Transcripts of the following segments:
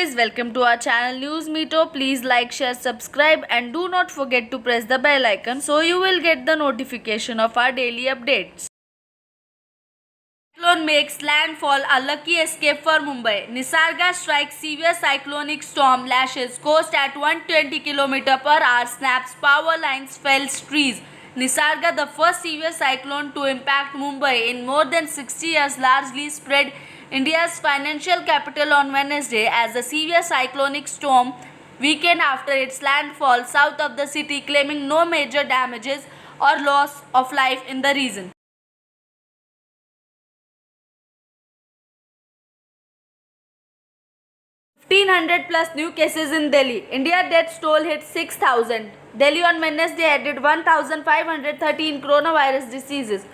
guys, welcome to our channel News Meto. Please like, share, subscribe and do not forget to press the bell icon so you will get the notification of our daily updates. Cyclone makes landfall, a lucky escape for Mumbai. Nisarga strikes severe cyclonic storm, lashes coast at 120 km/h, snaps power lines, fells trees. Nisarga, the first severe cyclone to impact Mumbai in more than 60 years, largely spread India's financial capital on Wednesday as a severe cyclonic storm weakened after its landfall south of the city, claiming no major damages or loss of life in the region. 1,500 plus new cases in Delhi. India death toll hit 6,000. Delhi on Wednesday added 1,513 coronavirus diseases,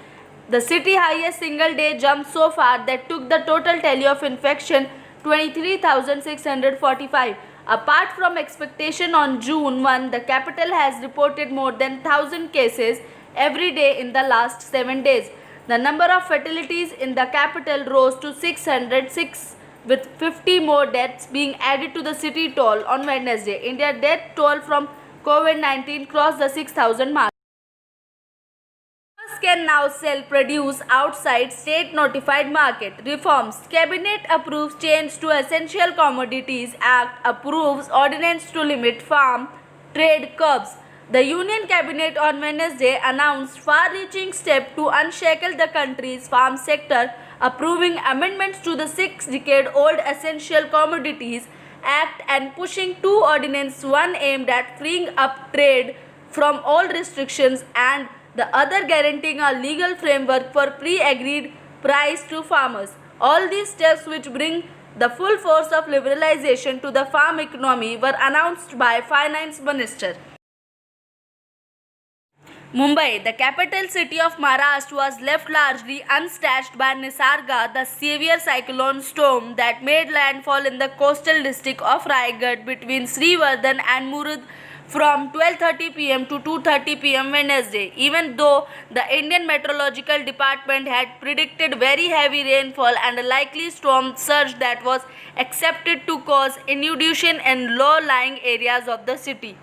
the city highest single day jump so far that took the total tally of infection 23,645. Apart from expectation on June 1, the capital has reported more than 1,000 cases every day in the last 7 days. The number of fatalities in the capital rose to 606, with 50 more deaths being added to the city toll on Wednesday. India death toll from COVID-19 crossed the 6,000 mark. Farmers can now sell produce outside state notified market. Reforms. Cabinet approves change to Essential Commodities Act, approves ordinance to limit farm trade curbs. The Union Cabinet on Wednesday announced far-reaching step to unshackle the country's farm sector, approving amendments to the 6-decade-old Essential Commodities Act and pushing 2 ordinances, one aimed at freeing up trade from all restrictions and the other guaranteeing a legal framework for pre-agreed price to farmers. All these steps, which bring the full force of liberalization to the farm economy, were announced by Finance Minister. Mumbai, the capital city of Maharashtra, was left largely unscathed by Nisarga, the severe cyclone storm that made landfall in the coastal district of Raigad between Srivardhan and Murud from 12:30 pm to 2:30 pm Wednesday. Even though the Indian Meteorological Department had predicted very heavy rainfall and a likely storm surge that was expected to cause inundation in low-lying areas of the city.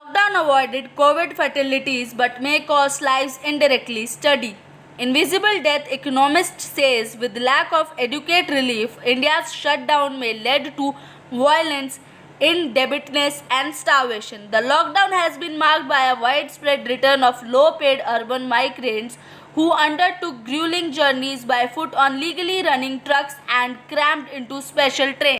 Lockdown avoided COVID fatalities but may cost lives indirectly. Study. Invisible death, economist says, with lack of adequate relief, India's shutdown may lead to violence, indebtedness and starvation. The lockdown has been marked by a widespread return of low-paid urban migrants who undertook grueling journeys by foot on legally running trucks and crammed into special trains.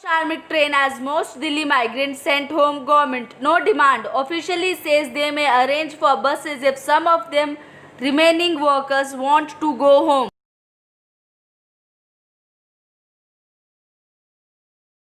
Sharmic train as most Delhi migrants sent home. Government no demand officially says they may arrange for buses if some of them remaining workers want to go home.